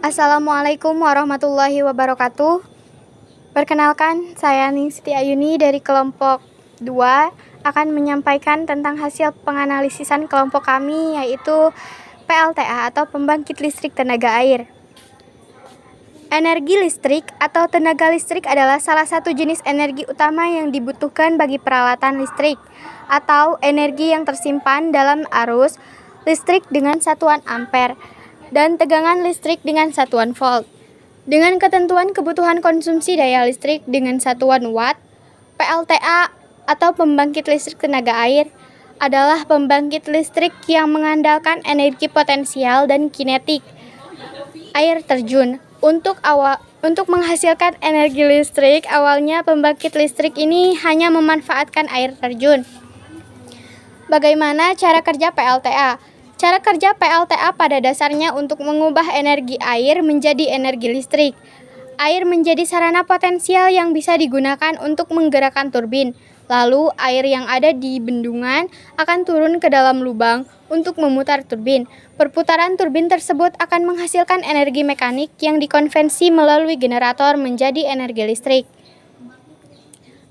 Assalamualaikum warahmatullahi wabarakatuh. Perkenalkan, saya Ningsti Ayuni dari kelompok 2 akan menyampaikan tentang hasil penganalisisan kelompok kami, yaitu PLTA atau Pembangkit Listrik Tenaga Air. Energi listrik atau tenaga listrik adalah salah satu jenis energi utama yang dibutuhkan bagi peralatan listrik atau energi yang tersimpan dalam arus listrik dengan satuan ampere dan tegangan listrik dengan satuan volt. Dengan ketentuan kebutuhan konsumsi daya listrik dengan satuan watt, PLTA atau pembangkit listrik tenaga air adalah pembangkit listrik yang mengandalkan energi potensial dan kinetik air terjun. Untuk menghasilkan energi listrik, awalnya pembangkit listrik ini hanya memanfaatkan air terjun. Bagaimana cara kerja PLTA? Cara kerja PLTA pada dasarnya untuk mengubah energi air menjadi energi listrik. Air menjadi sarana potensial yang bisa digunakan untuk menggerakkan turbin. Lalu, air yang ada di bendungan akan turun ke dalam lubang untuk memutar turbin. Perputaran turbin tersebut akan menghasilkan energi mekanik yang dikonversi melalui generator menjadi energi listrik.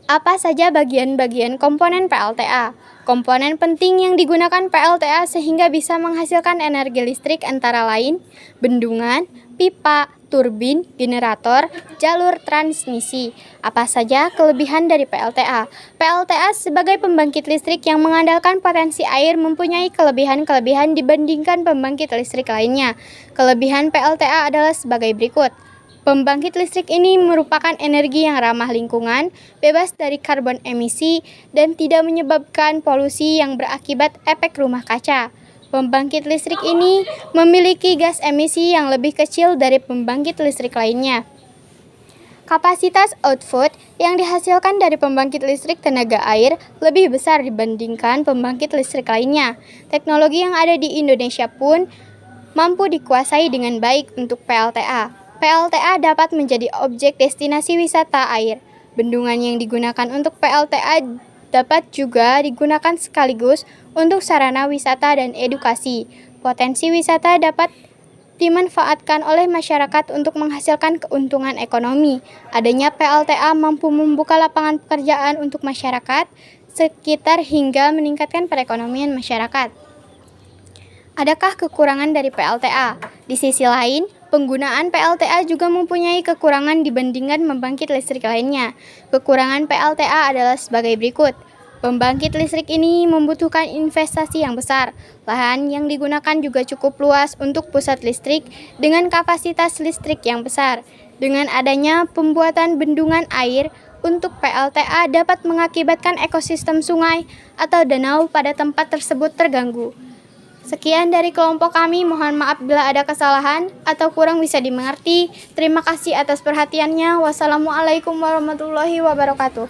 Apa saja bagian-bagian komponen PLTA? Komponen penting yang digunakan PLTA sehingga bisa menghasilkan energi listrik antara lain bendungan, pipa, turbin, generator, jalur transmisi. Apa saja kelebihan dari PLTA? PLTA sebagai pembangkit listrik yang mengandalkan potensi air mempunyai kelebihan-kelebihan dibandingkan pembangkit listrik lainnya. Kelebihan PLTA adalah sebagai berikut. Pembangkit listrik ini merupakan energi yang ramah lingkungan, bebas dari karbon emisi, dan tidak menyebabkan polusi yang berakibat efek rumah kaca. Pembangkit listrik ini memiliki gas emisi yang lebih kecil dari pembangkit listrik lainnya. Kapasitas output yang dihasilkan dari pembangkit listrik tenaga air lebih besar dibandingkan pembangkit listrik lainnya. Teknologi yang ada di Indonesia pun mampu dikuasai dengan baik untuk PLTA. PLTA dapat menjadi objek destinasi wisata air. Bendungan yang digunakan untuk PLTA dapat juga digunakan sekaligus untuk sarana wisata dan edukasi. Potensi wisata dapat dimanfaatkan oleh masyarakat untuk menghasilkan keuntungan ekonomi. Adanya PLTA mampu membuka lapangan pekerjaan untuk masyarakat sekitar hingga meningkatkan perekonomian masyarakat. Adakah kekurangan dari PLTA? Di sisi lain, penggunaan PLTA juga mempunyai kekurangan dibandingkan pembangkit listrik lainnya. Kekurangan PLTA adalah sebagai berikut. Pembangkit listrik ini membutuhkan investasi yang besar. Lahan yang digunakan juga cukup luas untuk pusat listrik dengan kapasitas listrik yang besar. Dengan adanya pembuatan bendungan air untuk PLTA dapat mengakibatkan ekosistem sungai atau danau pada tempat tersebut terganggu. Sekian dari kelompok kami, mohon maaf bila ada kesalahan atau kurang bisa dimengerti. Terima kasih atas perhatiannya. Wassalamualaikum warahmatullahi wabarakatuh.